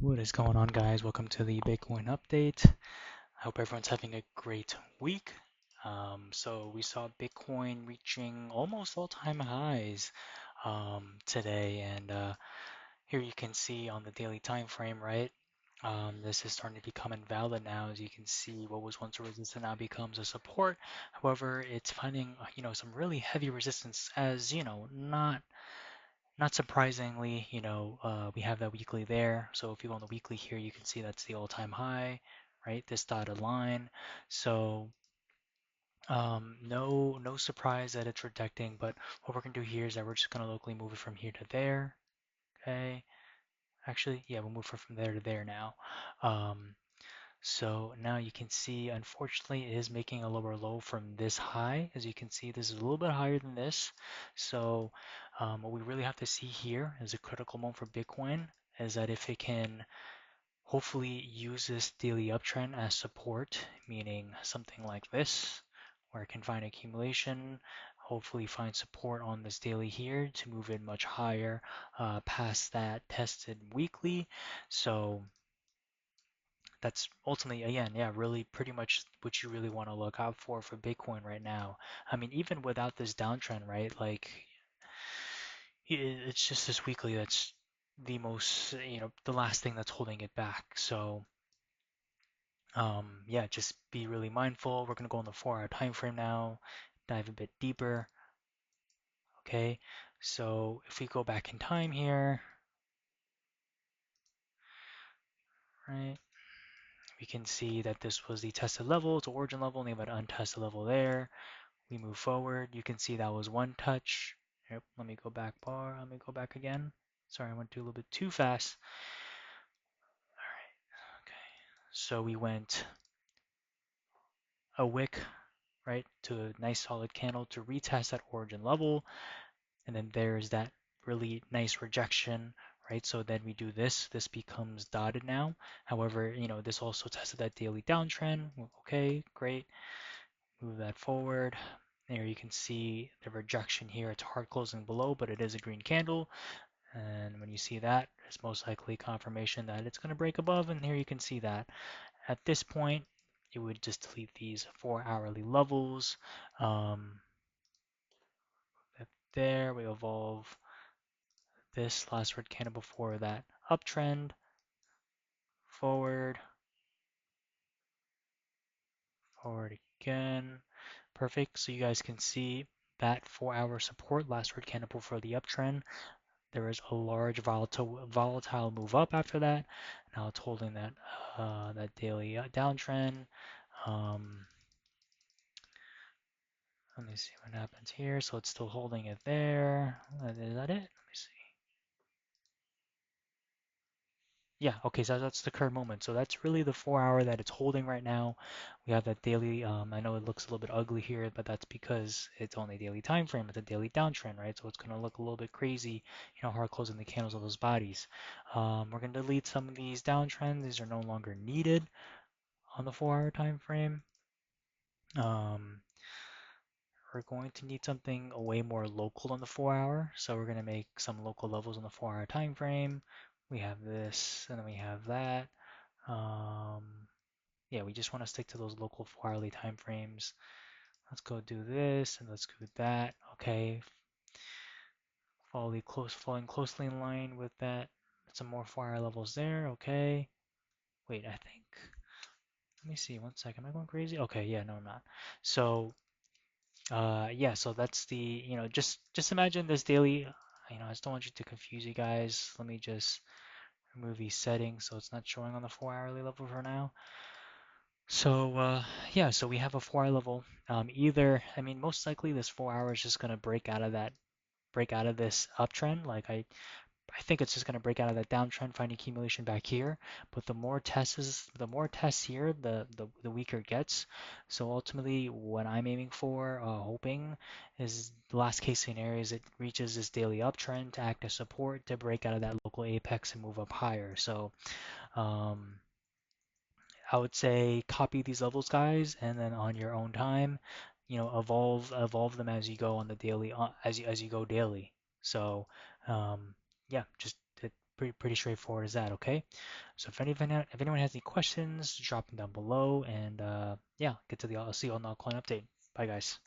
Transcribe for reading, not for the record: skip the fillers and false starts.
What is going on, guys? Welcome to the Bitcoin update. I hope everyone's having a great week. So we saw Bitcoin reaching almost all-time highs today, and here you can see on the daily time frame, right? This is starting to become invalid now. As you can see, what was once a resistance now becomes a support. However, it's finding, some really heavy resistance as, not surprisingly, we have that weekly there. So if you go on the weekly here, you can see that's the all-time high, right? This dotted line. So no surprise that it's rejecting. But what we're gonna do here is that we're just gonna locally move it from here to there. Okay. Actually, yeah, we'll move it from there to there now. Um, so now you can see, unfortunately, it is making a lower low from this high. As you can see, this is a little bit higher than this. So what we really have to see here is a critical moment for Bitcoin is that if it can hopefully use this daily uptrend as support, meaning something like this, where it can find accumulation, hopefully find support on this daily here to move it much higher past that tested weekly. So that's ultimately, again, yeah, really pretty much what you really want to look out for Bitcoin right now. I mean, even without this downtrend, right? Like, it's just this weekly that's the most, the last thing that's holding it back. So, yeah, just be really mindful. We're gonna go on the 4-hour time frame now, dive a bit deeper. Okay, so if we go back in time here, right, we can see that this was the tested level, it's origin level, and we have an untested level there. We move forward. You can see that was one touch. Yep, let me go back bar. Let me go back again. Sorry, I went too a little bit too fast. All right, okay. So we went a wick, right, to a nice solid candle to retest that origin level. And then there's that really nice rejection, right? So then we do this. This becomes dotted now. However, this also tested that daily downtrend. Okay, great. Move that forward. There you can see the rejection here. It's hard closing below, but it is a green candle. And when you see that, it's most likely confirmation that it's going to break above. And here you can see that. At this point, you would just delete these 4 hourly levels. Um, there, we evolve this last red candle before that uptrend, forward, forward again. Perfect. So you guys can see that 4 hour support, last red candle before the uptrend. There is a large volatile move up after that. Now it's holding that daily downtrend. Um, Let me see what happens here. So it's still holding it there. Is that it? Let me see. Yeah, okay, so that's the current moment. So that's really the 4 hour that it's holding right now. We have that daily, I know it looks a little bit ugly here, but that's because it's only daily time frame. It's a daily downtrend, right? So it's going to look a little bit crazy, hard closing the candles of those bodies. We're going to delete some of these downtrends. These are no longer needed on the 4 hour time frame. Um, we're going to need something way more local on the 4 hour. So we're going to make some local levels on the 4 hour time frame. We have this, and then we have that. Um, yeah, we just want to stick to those local 4 hourly time frames. Let's go do this and let's do that. Okay, falling closely in line with that. Some more 4 hour levels there. Okay. Wait, I think. Let me see. 1 second. Am I going crazy? Okay, yeah, no, I'm not. So, yeah. So that's the. Just imagine this daily. I just don't want you to confuse you guys. Let me just remove these settings so it's not showing on the 4 hourly level for now. So yeah, so we have a 4 hour level. Either, I mean, most likely this 4 hour is just gonna break out of this uptrend. Like I think it's just gonna break out of that downtrend, find accumulation back here. But the more tests here, the weaker it gets. So ultimately, what I'm aiming for, hoping, is the last case scenario is it reaches this daily uptrend to act as support to break out of that local apex and move up higher. So um, I would say copy these levels, guys, and then on your own time, evolve them as you go on the daily, as you go daily. So, yeah, just pretty straightforward as that, okay? So if anyone has any questions, drop them down below, and yeah, get to the I'll see you on the client update. Bye, guys.